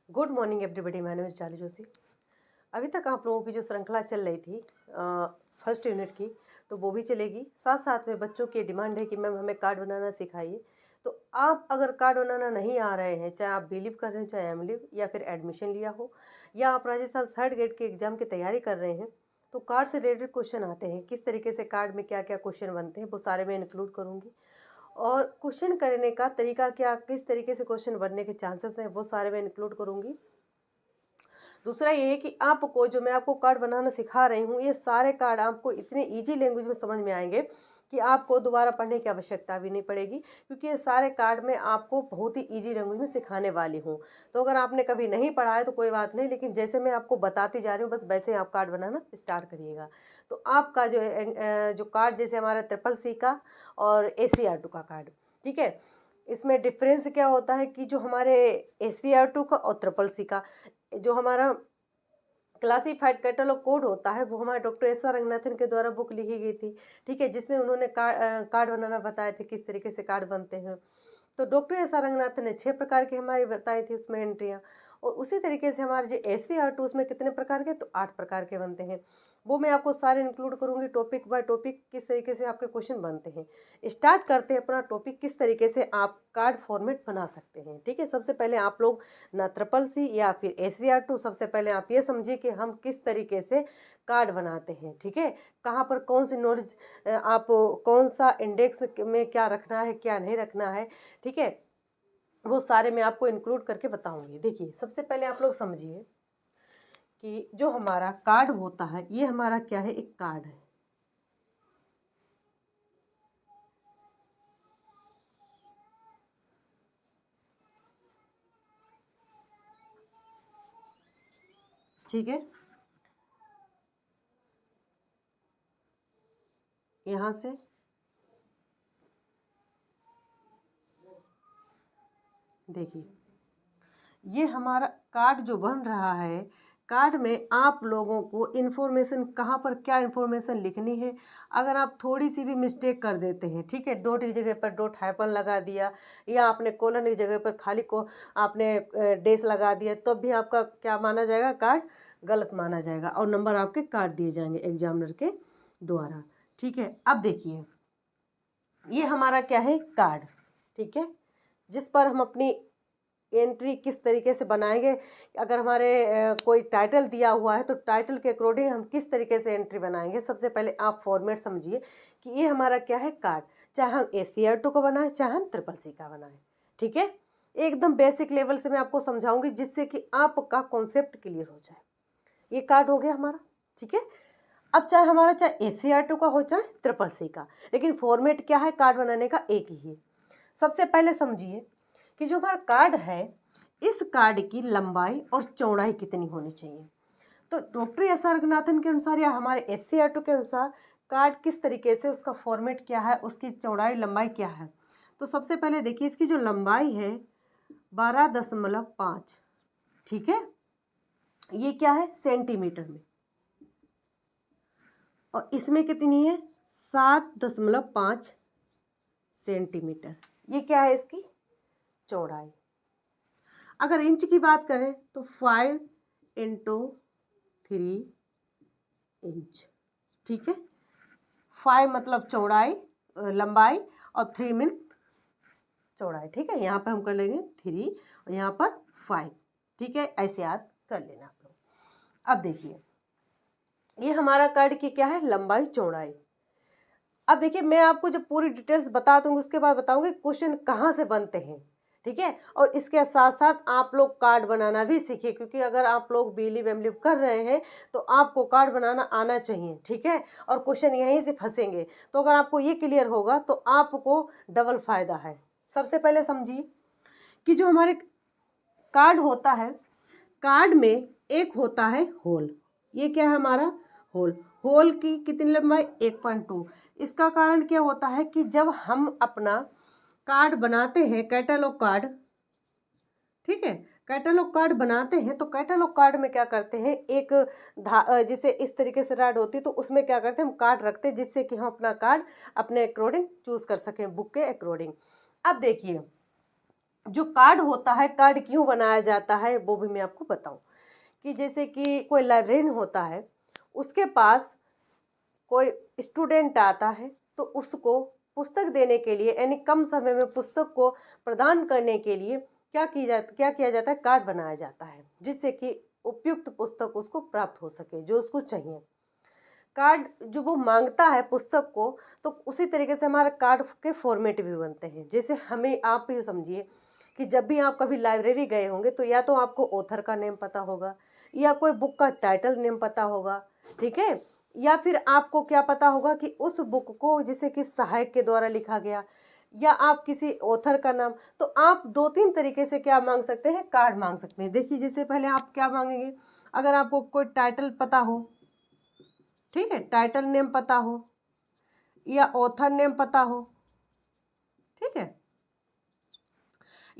Good morning everybody. मैं name चाली जोशी। अभी तक आप लोगों की जो श्रृंखला चल रही थी फर्स्ट यूनिट की, तो वो भी चलेगी। साथ साथ में बच्चों की डिमांड है कि मैम हमें कार्ड बनाना सिखाइए। तो आप अगर कार्ड बनाना नहीं आ रहे हैं, चाहे आप बिलीव कर रहे हैं, चाहे एम लिव या फिर एडमिशन लिया हो, या आप राजस्थान थर्ड ग्रेड के एग्जाम की तैयारी कर रहे हैं, तो कार्ड से रिलेटेड क्वेश्चन आते हैं। किस तरीके से कार्ड में क्या क्या क्वेश्चन बनते हैं वो सारे मैं इंक्लूड करूँगी। और क्वेश्चन करने का तरीका क्या, किस तरीके से क्वेश्चन बनने के चांसेस हैं, वो सारे मैं इंक्लूड करूँगी। दूसरा ये है कि आपको जो मैं आपको कार्ड बनाना सिखा रही हूँ, ये सारे कार्ड आपको इतने इजी लैंग्वेज में समझ में आएंगे कि आपको दोबारा पढ़ने की आवश्यकता भी नहीं पड़ेगी, क्योंकि ये सारे कार्ड मैं आपको बहुत ही इजी लैंग्वेज में सिखाने वाली हूँ। तो अगर आपने कभी नहीं पढ़ा है तो कोई बात नहीं, लेकिन जैसे मैं आपको बताती जा रही हूँ बस वैसे ही आप कार्ड बनाना स्टार्ट करिएगा। तो आपका जो कार्ड, जैसे हमारा CCC का और ACR2 का कार्ड, ठीक है, इसमें डिफरेंस क्या होता है कि जो हमारे ACR2 का और CCC का जो हमारा क्लासिफाइड कैटलॉग कोड होता है, वो हमारे डॉक्टर S.R. रंगनाथन के द्वारा बुक लिखी गई थी, ठीक है, जिसमें उन्होंने कार्ड बनाना बताए थे, किस तरीके से कार्ड बनते हैं। तो डॉक्टर S.R. रंगनाथन ने 6 प्रकार की हमारी बताई थी उसमें एंट्रियाँ, और उसी तरीके से हमारे जो ACR2 उसमें कितने प्रकार के, तो 8 प्रकार के बनते हैं। वो मैं आपको सारे इंक्लूड करूँगी, टॉपिक बाय टॉपिक किस तरीके से आपके क्वेश्चन बनते हैं। स्टार्ट करते हैं अपना टॉपिक, किस तरीके से आप कार्ड फॉर्मेट बना सकते हैं। ठीक है, सबसे पहले आप लोग ना CCC या फिर ACR2, सबसे पहले आप ये समझिए कि हम किस तरीके से कार्ड बनाते हैं। ठीक है, कहाँ पर कौन सी नॉलेज, आप कौन सा इंडेक्स में क्या रखना है, क्या नहीं रखना है, ठीक है, वो सारे मैं आपको इंक्लूड करके बताऊंगी। देखिए, सबसे पहले आप लोग समझिए कि जो हमारा कार्ड होता है, ये हमारा क्या है, एक कार्ड है। ठीक है, यहाँ से देखिए, ये हमारा कार्ड जो बन रहा है, कार्ड में आप लोगों को इन्फॉर्मेशन कहाँ पर क्या इन्फॉर्मेशन लिखनी है। अगर आप थोड़ी सी भी मिस्टेक कर देते हैं, ठीक है, डॉट की जगह पर डॉट हाइफन लगा दिया, या आपने कोलन की जगह पर खाली को आपने डेस लगा दिया, तो भी आपका क्या माना जाएगा, कार्ड गलत माना जाएगा, और नंबर आपके काट दिए जाएंगे एग्जामिनर के द्वारा। ठीक है, अब देखिए, ये हमारा क्या है, कार्ड, ठीक है, जिस पर हम अपनी एंट्री किस तरीके से बनाएंगे। अगर हमारे कोई टाइटल दिया हुआ है, तो टाइटल के अकॉर्डिंग हम किस तरीके से एंट्री बनाएंगे। सबसे पहले आप फॉर्मेट समझिए कि ये हमारा क्या है, कार्ड, चाहे हम ACR2 का बनाए, चाहे हम CCC का बनाए। ठीक है, एकदम बेसिक लेवल से मैं आपको समझाऊंगी, जिससे कि आपका कॉन्सेप्ट क्लियर हो जाए। ये कार्ड हो गया हमारा, ठीक है। अब चाहे ACR2 का हो, चाहे CCC का, लेकिन फॉर्मेट क्या है कार्ड बनाने का, एक ही है। सबसे पहले समझिए कि जो हमारा कार्ड है, इस कार्ड की लंबाई और चौड़ाई कितनी होनी चाहिए। तो डॉक्टर S.R. रंगनाथन के अनुसार या हमारे ACR2 के अनुसार कार्ड किस तरीके से, उसका फॉर्मेट क्या है, उसकी चौड़ाई लंबाई क्या है। तो सबसे पहले देखिए, इसकी जो लंबाई है 12.5, ठीक है, ये क्या है, सेंटीमीटर में, और इसमें कितनी है, 7.5 सेंटीमीटर। ये क्या है, इसकी चौड़ाई। अगर इंच की बात करें तो 5 × 3 इंच, ठीक है। 5 मतलब चौड़ाई, लंबाई, और 3 मीन चौड़ाई, ठीक है। यहाँ पर हम कर लेंगे 3 और यहाँ पर 5, ठीक है, ऐसे याद कर लेना आप लोग। अब देखिए, ये हमारा कार्ड की क्या है, लंबाई चौड़ाई। अब देखिए, मैं आपको जब पूरी डिटेल्स बता दूंगी, उसके बाद बताऊंगी क्वेश्चन कहाँ से बनते हैं, ठीक है। और इसके साथ साथ आप लोग कार्ड बनाना भी सीखिए, क्योंकि अगर आप लोग बिलीव एमलीव कर रहे हैं तो आपको कार्ड बनाना आना चाहिए, ठीक है। और क्वेश्चन यहीं से फंसेंगे, तो अगर आपको ये क्लियर होगा तो आपको डबल फायदा है। सबसे पहले समझिए कि जो हमारे कार्ड होता है, कार्ड में एक होता है होल। ये क्या है हमारा, होल। होल की कितनी लंबाई, 1.2। इसका कारण क्या होता है कि जब हम अपना कार्ड बनाते हैं, कैटलॉग कार्ड, ठीक है, कैटलॉग कार्ड बनाते हैं, तो कैटलॉग कार्ड में क्या करते हैं, एक जैसे इस तरीके से राड होती है, तो उसमें क्या करते हैं, हम कार्ड रखते हैं, जिससे कि हम अपना कार्ड अपने अकॉर्डिंग चूज कर सकें, बुक के अकॉर्डिंग। अब देखिए, जो कार्ड होता है, कार्ड क्यों बनाया जाता है वो भी मैं आपको बताऊं। कि जैसे कि कोई लाइब्रेरियन होता है, उसके पास कोई स्टूडेंट आता है, तो उसको पुस्तक देने के लिए यानी कम समय में पुस्तक को प्रदान करने के लिए क्या किया जाता है, कार्ड बनाया जाता है, जिससे कि उपयुक्त पुस्तक उसको प्राप्त हो सके जो उसको चाहिए। कार्ड जो वो मांगता है पुस्तक को, तो उसी तरीके से हमारे कार्ड के फॉर्मेट भी बनते हैं। जैसे हमें आप भी समझिए कि जब भी आप कभी लाइब्रेरी गए होंगे, तो या तो आपको ऑथर का नेम पता होगा, या कोई बुक का टाइटल नेम पता होगा, ठीक है, या फिर आपको क्या पता होगा कि उस बुक को जैसे कि सहायक के द्वारा लिखा गया, या आप किसी ऑथर का नाम। तो आप 2-3 तरीके से क्या मांग सकते हैं, कार्ड मांग सकते हैं। देखिए, जैसे पहले आप क्या मांगेंगे, अगर आपको कोई टाइटल पता हो, ठीक है, टाइटल नेम पता हो या ऑथर नेम पता हो, ठीक है,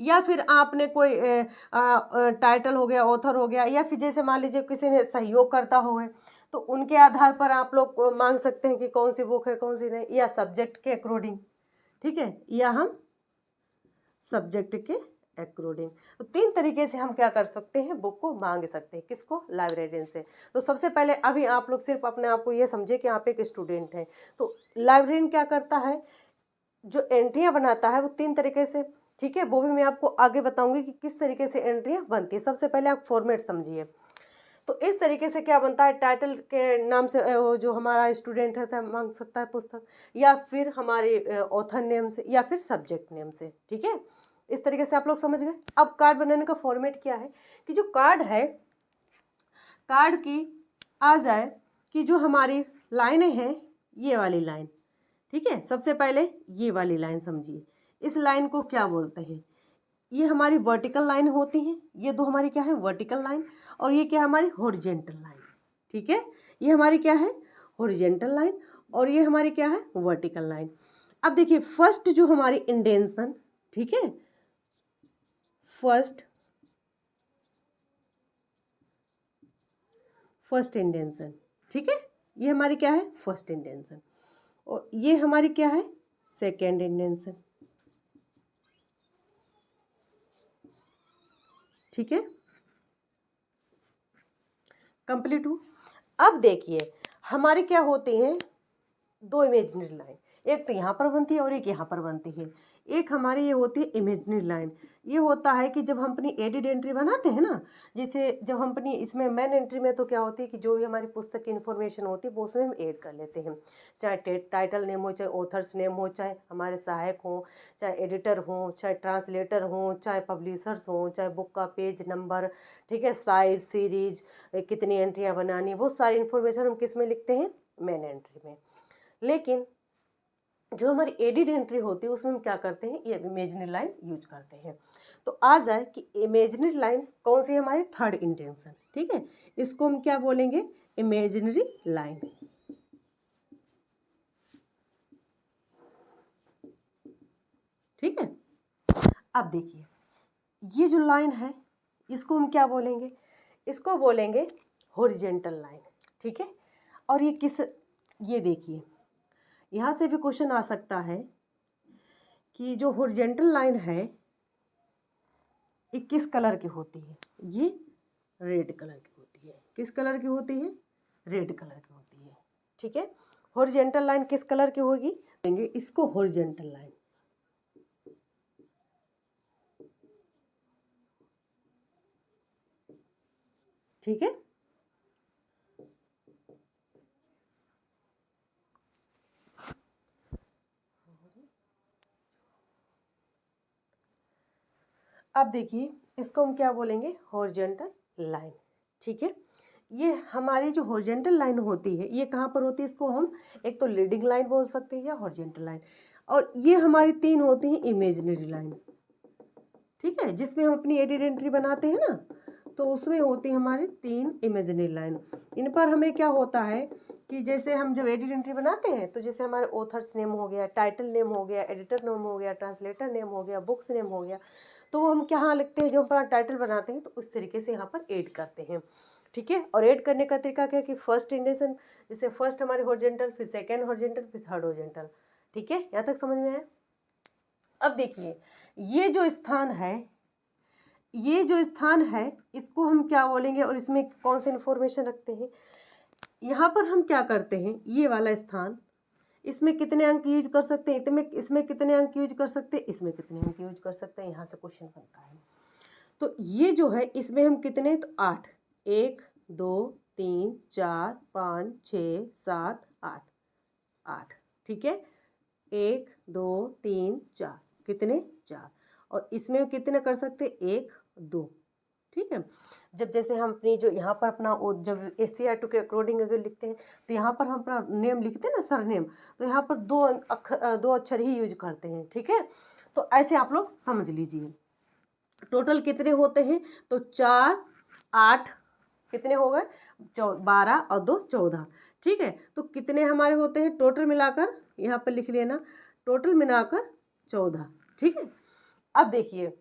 या फिर आपने कोई टाइटल हो गया, ऑथर हो गया, या फिर जैसे मान लीजिए किसी ने सहयोग करता हो, तो उनके आधार पर आप लोग मांग सकते हैं कि कौन सी बुक है कौन सी नहीं, या सब्जेक्ट के अकॉर्डिंग, ठीक है, या हम सब्जेक्ट के अकॉर्डिंग। तो 3 तरीके से हम क्या कर सकते हैं, बुक को मांग सकते हैं। किसको, लाइब्रेरियन से। तो सबसे पहले अभी आप लोग सिर्फ अपने आप को ये समझे कि आप एक स्टूडेंट हैं। तो लाइब्रेरियन क्या करता है, जो एंट्रियां बनाता है वो 3 तरीके से, ठीक है, वो भी मैं आपको आगे बताऊंगी कि किस तरीके से एंट्रियां बनती है। सबसे पहले आप फॉर्मेट समझिए। तो इस तरीके से क्या बनता है, टाइटल के नाम से वो जो हमारा स्टूडेंट है मांग सकता है पुस्तक, या फिर हमारे ऑथर नेम से, या फिर सब्जेक्ट नेम से, ठीक है। इस तरीके से आप लोग समझ गए। अब कार्ड बनाने का फॉर्मेट क्या है, कि जो कार्ड है, कार्ड की आ जाए कि जो हमारी लाइनें हैं, ये वाली लाइन, ठीक है, सबसे पहले ये वाली लाइन समझिए। इस लाइन को क्या बोलते हैं, ये हमारी वर्टिकल लाइन होती है। ये दो हमारी क्या है, वर्टिकल लाइन, और ये क्या है, हमारी हॉरिजेंटल लाइन, ठीक है। ये हमारी क्या है, हॉरिजेंटल लाइन, और ये हमारी क्या है, वर्टिकल लाइन। अब देखिए, फर्स्ट जो हमारी इंडेंशन, ठीक है, फर्स्ट इंडेंशन, ठीक है, ये हमारी क्या है, फर्स्ट इंडेंशन, और ये हमारी क्या है, सेकेंड इंडेंशन, ठीक है, कंप्लीट हो। अब देखिए, हमारी क्या होती हैं, 2 इमेजिनरी लाइन, एक तो यहाँ पर बनती है और एक यहाँ पर बनती है। एक हमारी ये होती है इमेजिनरी लाइन। ये होता है कि जब हम अपनी एडिड एंट्री बनाते हैं ना, जैसे जब हम अपनी इसमें मेन एंट्री में तो क्या होती है कि जो भी हमारी पुस्तक की इन्फॉर्मेशन होती है वो उसमें हम ऐड कर लेते हैं, चाहे टाइटल नेम हो, चाहे ऑथर्स नेम हो, चाहे हमारे सहायक हो, चाहे एडिटर हो, चाहे ट्रांसलेटर हो, चाहे पब्लिशर्स हो, चाहे बुक का पेज नंबर, ठीक है, साइज, सीरीज, कितनी एंट्रियाँ बनानी, वो सारी इन्फॉर्मेशन हम किस में लिखते हैं, मेन एंट्री में। लेकिन जो हमारी एडिड एंट्री होती है उसमें हम क्या करते हैं, ये इमेजिनरी लाइन यूज करते हैं। तो आ जाए कि इमेजिनरी लाइन कौन सी है, हमारी थर्ड इंटेंशन, ठीक है, इसको हम क्या बोलेंगे, इमेजिनरी लाइन, ठीक है। अब देखिए, ये जो लाइन है इसको हम क्या बोलेंगे, इसको बोलेंगे हॉरिजेंटल लाइन, ठीक है। और ये किस, ये देखिए, यहाँ से भी क्वेश्चन आ सकता है कि जो हॉरिजेंटल लाइन है ये किस कलर की होती है, ये रेड कलर की होती है। किस कलर की होती है, रेड कलर की होती है, ठीक है। हॉरिजेंटल लाइन किस कलर की होगी, इसको हॉरिजेंटल लाइन, ठीक है। अब देखिए, इसको हम क्या बोलेंगे, हॉरिजेंटल लाइन, ठीक है। ये हमारी जो हॉरिजेंटल लाइन होती है ये कहाँ पर होती है, इसको हम एक तो लीडिंग लाइन बोल सकते हैं या हॉरिजेंटल लाइन, और ये हमारी 3 होती हैं इमेजिनरी लाइन, ठीक है, जिसमें हम अपनी एडिड एंट्री बनाते हैं ना, तो उसमें होती है हमारी 3 इमेजिनरी लाइन। इन पर हमें क्या होता है कि जैसे हम जब एडिड एंट्री बनाते हैं, तो जैसे हमारे ऑथर्स नेम हो गया, टाइटल नेम हो गया, एडिटर नेम हो गया, ट्रांसलेटर नेम हो गया, बुक्स नेम हो गया, तो वो हम क्या लिखते हैं, जब अपना टाइटल बनाते हैं तो उस तरीके से यहाँ पर ऐड करते हैं, ठीक है। और ऐड करने का तरीका क्या है कि फर्स्ट इंडेंशन, जैसे फर्स्ट हमारी हॉरिजेंटल, फिर सेकेंड हॉरिजेंटल, फिर थर्ड हॉरिजेंटल, ठीक है, यहाँ तक समझ में आया। अब देखिए, ये जो स्थान है, ये जो स्थान है इसको हम क्या बोलेंगे और इसमें कौन सी इन्फॉर्मेशन रखते हैं। यहाँ पर हम क्या करते हैं, ये वाला स्थान, इसमें कितने अंक यूज कर सकते हैं, इसमें कितने अंक यूज कर सकते हैं, इसमें कितने अंक यूज कर सकते हैं, यहाँ से क्वेश्चन बनता है। तो ये जो है इसमें हम कितने, तो 8, 1 2 3 4 5 6 7 8, 8, ठीक है, 1 2 3 4, कितने, 4। और इसमें कितने कर सकते, 1 2, ठीक है। जब जैसे हम अपनी जो यहाँ पर अपना जब SCR2 के अकॉर्डिंग अगर लिखते हैं तो यहाँ पर हम अपना नेम लिखते हैं ना, सर नेम, तो यहाँ पर 2 अक्षर ही यूज करते हैं, ठीक है। तो ऐसे आप लोग समझ लीजिए। टोटल कितने होते हैं, तो 4 8 कितने हो गए, 12 और 2 14, ठीक है। तो कितने हमारे होते हैं टोटल मिलाकर, यहाँ पर लिख लेना, टोटल मिलाकर 14, ठीक है। अब देखिए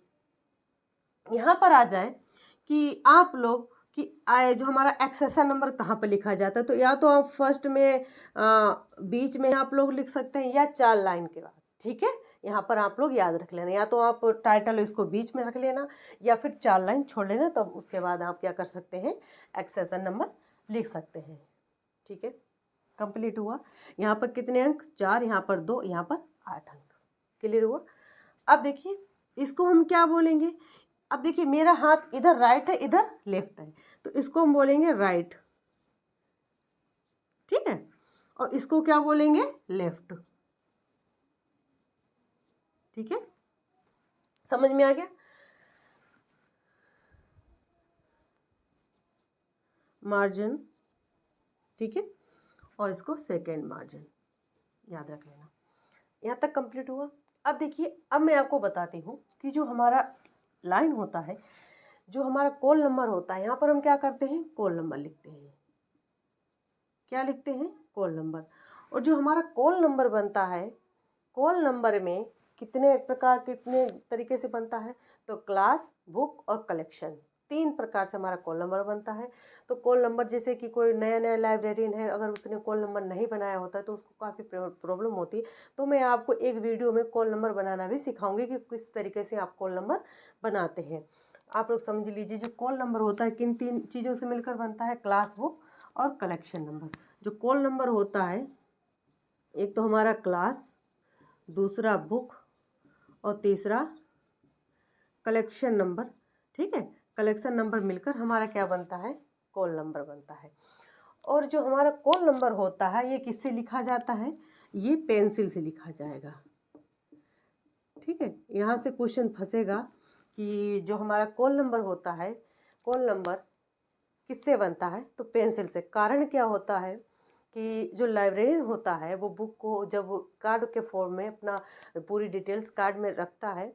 यहाँ पर आ जाए कि आप लोग कि जो हमारा एक्सेशन नंबर कहाँ पर लिखा जाता है, तो या तो आप फर्स्ट में बीच में आप लोग लिख सकते हैं या 4 लाइन के बाद, ठीक है। यहाँ पर आप लोग याद रख लेना, या तो आप टाइटल इसको बीच में रख लेना या फिर 4 लाइन छोड़ लेना, तब उसके बाद आप क्या कर सकते हैं, एक्सेशन नंबर लिख सकते हैं, ठीक है। कंप्लीट हुआ। यहाँ पर कितने अंक, 4, यहाँ पर 2, यहाँ पर 8 अंक। क्लियर हुआ। अब देखिए इसको हम क्या बोलेंगे, अब देखिए मेरा हाथ इधर राइट है, इधर लेफ्ट है, तो इसको हम बोलेंगे राइट, ठीक है, और इसको क्या बोलेंगे, लेफ्ट, ठीक है। समझ में आ गया। मार्जिन, ठीक है, और इसको सेकेंड मार्जिन, याद रख लेना। यहाँ तक कंप्लीट हुआ। अब देखिए अब मैं आपको बताती हूँ कि जो हमारा लाइन होता है, जो हमारा कॉल नंबर होता है, यहाँ पर हम क्या करते हैं, कॉल नंबर लिखते हैं। क्या लिखते हैं, कॉल नंबर। और जो हमारा कॉल नंबर बनता है, कॉल नंबर में कितने प्रकार, कितने तरीके से बनता है, तो क्लास, बुक और कलेक्शन, 3 प्रकार से हमारा कॉल नंबर बनता है। तो कॉल नंबर जैसे कि कोई नया नया लाइब्रेरियन है, अगर उसने कॉल नंबर नहीं बनाया होता है तो उसको काफ़ी प्रॉब्लम होती है। तो मैं आपको एक वीडियो में कॉल नंबर बनाना भी सिखाऊंगी कि किस तरीके से आप कॉल नंबर बनाते हैं। आप लोग समझ लीजिए, जो कॉल नंबर होता है किन 3 चीज़ों से मिलकर बनता है, क्लास, बुक और कलेक्शन नंबर। जो कॉल नंबर होता है, एक तो हमारा क्लास, दूसरा बुक और तीसरा कलेक्शन नंबर, ठीक है। कलेक्शन नंबर मिलकर हमारा क्या बनता है, कॉल नंबर बनता है। और जो हमारा कॉल नंबर होता है ये किससे लिखा जाता है, ये पेंसिल से लिखा जाएगा, ठीक है। यहाँ से क्वेश्चन फंसेगा कि जो हमारा कॉल नंबर होता है, कॉल नंबर किससे बनता है, तो पेंसिल से। कारण क्या होता है कि जो लाइब्रेरियन होता है वो बुक को जब कार्ड के फॉर्म में अपना पूरी डिटेल्स कार्ड में रखता है,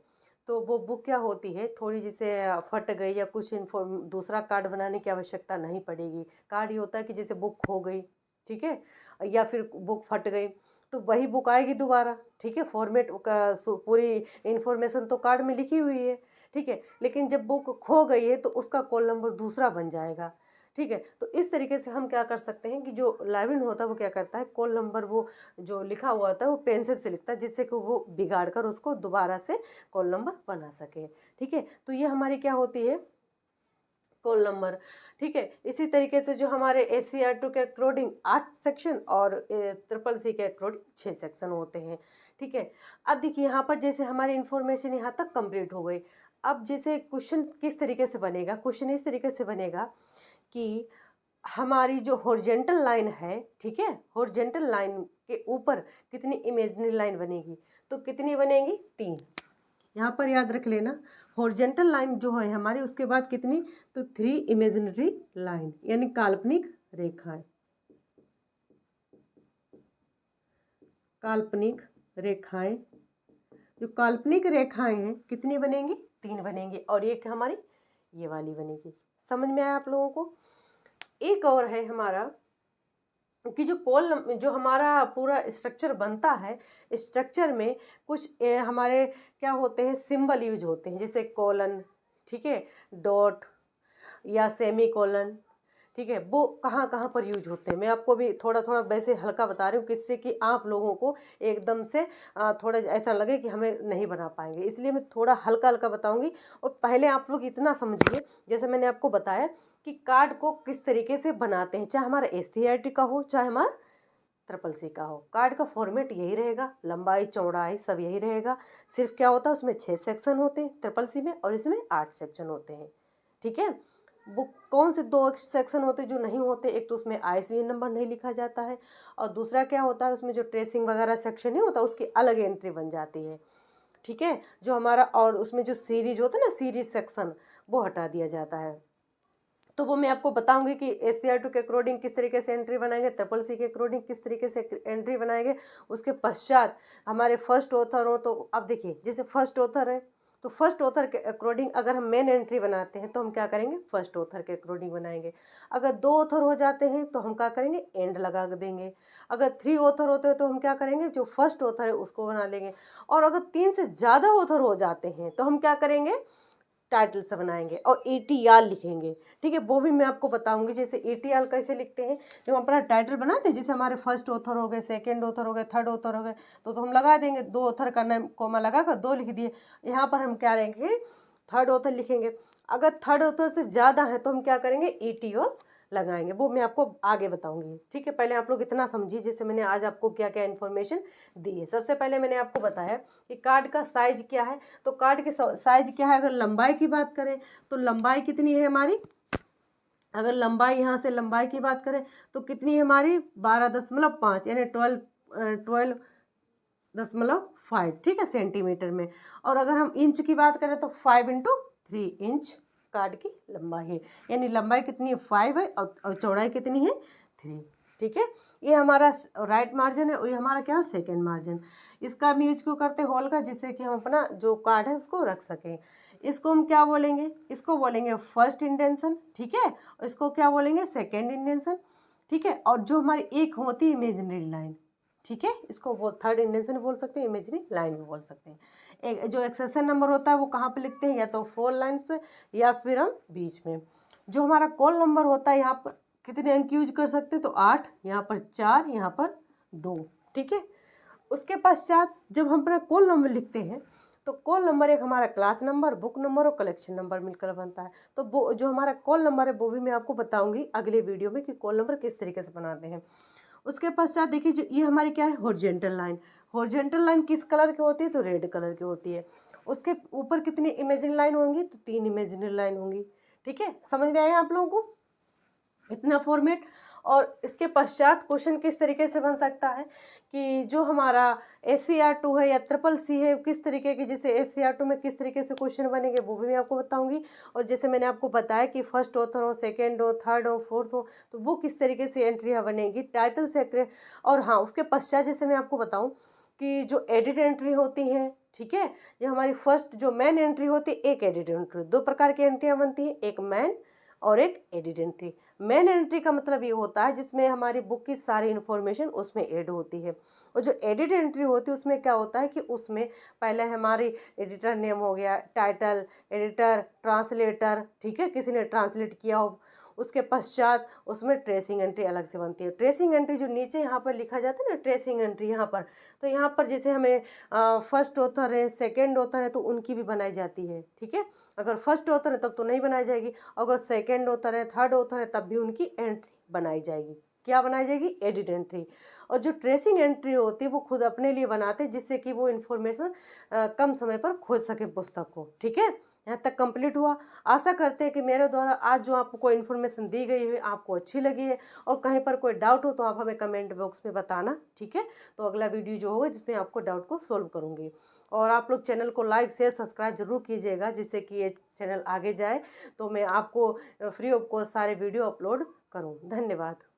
तो वो बुक क्या होती है, थोड़ी जैसे फट गई या कुछ इन्फॉर्म, दूसरा कार्ड बनाने की आवश्यकता नहीं पड़ेगी। कार्ड ये होता है कि जैसे बुक खो गई, ठीक है, या फिर बुक फट गई, तो वही बुक आएगी दोबारा, ठीक है। फॉर्मेट का पूरी इन्फॉर्मेशन तो कार्ड में लिखी हुई है, ठीक है, लेकिन जब बुक खो गई है तो उसका कॉल नंबर दूसरा बन जाएगा, ठीक है। तो इस तरीके से हम क्या कर सकते हैं कि जो लाइब्रेरियन होता है वो क्या करता है, कॉल नंबर वो जो लिखा हुआ होता है वो पेंसिल से लिखता है, जिससे कि वो बिगाड़ कर उसको दोबारा से कॉल नंबर बना सके, ठीक है। तो ये हमारी क्या होती है, कॉल नंबर, ठीक है। इसी तरीके से जो हमारे SCR2 के अकॉर्डिंग 8 सेक्शन और CCC के अकॉर्डिंग 6 सेक्शन होते हैं, ठीक है। अब देखिए यहाँ पर जैसे हमारी इन्फॉर्मेशन यहाँ तक कंप्लीट हो गई। अब जैसे क्वेश्चन किस तरीके से बनेगा, क्वेश्चन इस तरीके से बनेगा कि हमारी जो हॉरिजेंटल लाइन है, ठीक है, हॉरिजेंटल लाइन के ऊपर कितनी इमेजिनरी लाइन बनेगी, तो कितनी बनेगी, 3। यहाँ पर याद रख लेना, हॉरिजेंटल लाइन जो है हमारी, उसके बाद कितनी, तो 3 इमेजिनरी लाइन, यानी काल्पनिक रेखाएं। काल्पनिक रेखाएं, जो काल्पनिक रेखाएं हैं कितनी बनेंगी, 3 बनेंगी, और एक हमारी ये वाली बनेगी। समझ में आया आप लोगों को। एक और है हमारा कि जो हमारा पूरा स्ट्रक्चर बनता है, स्ट्रक्चर में कुछ हमारे क्या होते हैं, सिंबल यूज होते हैं, जैसे कॉलन, ठीक है, डॉट या सेमी कॉलन, ठीक है, वो कहाँ कहाँ पर यूज होते हैं। मैं आपको भी थोड़ा थोड़ा वैसे हल्का बता रही हूँ, किससे कि आप लोगों को एकदम से थोड़ा ऐसा लगे कि हमें नहीं बना पाएंगे, इसलिए मैं थोड़ा हल्का हल्का बताऊंगी। और पहले आप लोग इतना समझिए, जैसे मैंने आपको बताया कि कार्ड को किस तरीके से बनाते हैं, चाहे हमारा SCERT का हो चाहे हमारा SSS का हो। कार्ड का फॉर्मेट यही रहेगा, लंबाई चौड़ाई सब यही रहेगा। सिर्फ क्या होता है, उसमें 6 सेक्शन होते हैं SSS में, और इसमें 8 सेक्शन होते हैं। ठीक है, वो कौन से 2 सेक्शन होते हैं जो नहीं होते, एक तो उसमें ISBN नंबर नहीं लिखा जाता है, और दूसरा क्या होता है, उसमें जो ट्रेसिंग वगैरह सेक्शन नहीं होता उसकी अलग एंट्री बन जाती है। ठीक है, जो हमारा, और उसमें जो सीरीज होता है ना, सीरीज सेक्शन, वो हटा दिया जाता है। तो वो मैं आपको बताऊंगी कि SCERT के अकॉर्डिंग किस तरीके से एंट्री बनाएंगे, SSS के अकॉर्डिंग किस तरीके से एंट्री बनाएंगे। उसके पश्चात हमारे फर्स्ट ऑथर हो, तो अब देखिए जैसे फर्स्ट ऑथर है, तो फर्स्ट ऑथर के अकॉर्डिंग अगर हम मेन एंट्री बनाते हैं तो हम क्या करेंगे, फर्स्ट ऑथर के अकॉर्डिंग बनाएंगे। अगर 2 ऑथर हो जाते हैं तो हम क्या करेंगे, एंड लगा देंगे। अगर 3 ऑथर होते हैं तो हम क्या करेंगे, जो फर्स्ट ऑथर है उसको बना लेंगे। और अगर 3 से ज़्यादा ऑथर हो जाते हैं तो हम क्या करेंगे, टाइटल से बनाएंगे और ATR लिखेंगे। ठीक है, वो भी मैं आपको बताऊंगी। जैसे ATR कैसे लिखते हैं, जब हम अपना टाइटल बनाते हैं, जैसे हमारे फर्स्ट ऑथर हो गए, सेकंड ऑथर हो गए, थर्ड ऑथर हो गए, तो हम लगा देंगे 2 ऑथर का नाम कोमा लगा कर 2 लिख दिए। यहाँ पर हम क्या लेंगे, थर्ड ऑथर लिखेंगे। अगर थर्ड ऑथर से ज़्यादा है तो हम क्या करेंगे, ETR लगाएंगे। वो मैं आपको आगे बताऊंगी। ठीक है, पहले आप लोग इतना समझिए, जैसे मैंने आज आपको क्या क्या इन्फॉर्मेशन दी है। सबसे पहले मैंने आपको बताया कि कार्ड का साइज क्या है। तो कार्ड के साइज क्या है, अगर लंबाई की बात करें तो लंबाई कितनी है हमारी, अगर लंबाई यहाँ से लंबाई की बात करें तो कितनी है हमारी, 12.5 यानी 12.5, ठीक है, सेंटीमीटर में। और अगर हम इंच की बात करें तो 5 × 3 इंच कार्ड की लंबाई है। यानी लंबाई कितनी है, 5 है, और चौड़ाई कितनी है, 3। ठीक है, ये हमारा राइट मार्जिन है, और ये हमारा क्या है, सेकेंड मार्जिन। इसका हम यूज क्यों करते हैं, होल का, जिससे कि हम अपना जो कार्ड है उसको रख सकें। इसको हम क्या बोलेंगे, इसको बोलेंगे फर्स्ट इंडेंशन। ठीक है, और इसको क्या बोलेंगे, सेकेंड इंडेंशन। ठीक है, और जो हमारी एक होती है इमेजिनरी लाइन, ठीक है, इसको वो थर्ड इंडेंशन बोल सकते हैं, इमेजिनरी लाइन भी बोल सकते हैं। एक जो एक्सेशन नंबर होता है वो कहाँ पे लिखते हैं, या तो 4 लाइन्स पे या फिर हम बीच में। जो हमारा कॉल नंबर होता है, यहाँ पर कितने अंक यूज कर सकते हैं, तो 8, यहाँ पर 4, यहाँ पर 2। ठीक है, उसके पश्चात जब हम अपना कॉल नंबर लिखते हैं तो कॉल नंबर एक हमारा क्लास नंबर, बुक नंबर और कलेक्शन नंबर मिलकर बनता है। तो वो जो हमारा कॉल नंबर है वो भी मैं आपको बताऊंगी अगले वीडियो में कि कॉल नंबर किस तरीके से बनाते हैं। उसके पश्चात देखिए, जो ये हमारी क्या है, हॉरिजॉन्टल लाइन। हॉरिजॉन्टल लाइन किस कलर की होती है, तो रेड कलर की होती है। उसके ऊपर कितनी इमेजिनरी लाइन होंगी, तो 3 इमेजिनरी लाइन होंगी। ठीक है, समझ में आया आप लोगों को इतना फॉर्मेट। और इसके पश्चात क्वेश्चन किस तरीके से बन सकता है कि जो हमारा SCER2 है या SSS है, किस तरीके की, जैसे SCER2 में किस तरीके से क्वेश्चन बनेंगे वो भी मैं आपको बताऊंगी। और जैसे मैंने आपको बताया कि फर्स्ट ऑथर हो, सेकंड हो, थर्ड हो, फोर्थ हो, तो वो किस तरीके से एंट्रियाँ बनेंगी, टाइटल से। और हाँ, उसके पश्चात जैसे मैं आपको बताऊँ कि जो एडिट एंट्री होती हैं, ठीक है, ये हमारी फर्स्ट जो मेन एंट्री होती है, एक एडिट एंट्री, 2 प्रकार की एंट्रियाँ बनती हैं, एक मैन और एक एडिट एंट्री। मेन एंट्री का मतलब ये होता है जिसमें हमारी बुक की सारी इन्फॉर्मेशन उसमें ऐड होती है। और जो एडिट एंट्री होती है उसमें क्या होता है कि उसमें पहले हमारी एडिटर नेम हो गया, टाइटल, एडिटर, ट्रांसलेटर, ठीक है, किसी ने ट्रांसलेट किया हो। उसके पश्चात उसमें ट्रेसिंग एंट्री अलग से बनती है। ट्रेसिंग एंट्री जो नीचे यहाँ पर लिखा जाता है ना, ट्रेसिंग एंट्री यहाँ पर, तो यहाँ पर जैसे हमें फर्स्ट ऑथर है, सेकेंड ऑथर है, तो उनकी भी बनाई जाती है। ठीक है, अगर फर्स्ट ऑथर है तब तो नहीं बनाई जाएगी, अगर सेकेंड ऑथर है, थर्ड ऑथर है, तब भी उनकी एंट्री बनाई जाएगी। क्या बनाई जाएगी, एडिट एंट्री। और जो ट्रेसिंग एंट्री होती है वो खुद अपने लिए बनाते हैं, जिससे कि वो इन्फॉर्मेशन कम समय पर खोज सके पुस्तक को। ठीक है, यहाँ तक कंप्लीट हुआ। आशा करते हैं कि मेरे द्वारा आज जो आपको इन्फॉर्मेशन दी गई है आपको अच्छी लगी है, और कहीं पर कोई डाउट हो तो आप हमें कमेंट बॉक्स में बताना। ठीक है, तो अगला वीडियो जो होगा जिसमें आपको डाउट को सोल्व करूँगी। और आप लोग चैनल को लाइक शेयर सब्सक्राइब जरूर कीजिएगा, जिससे कि ये चैनल आगे जाए, तो मैं आपको फ्री ऑफ कॉस्ट सारे वीडियो अपलोड करूँ। धन्यवाद।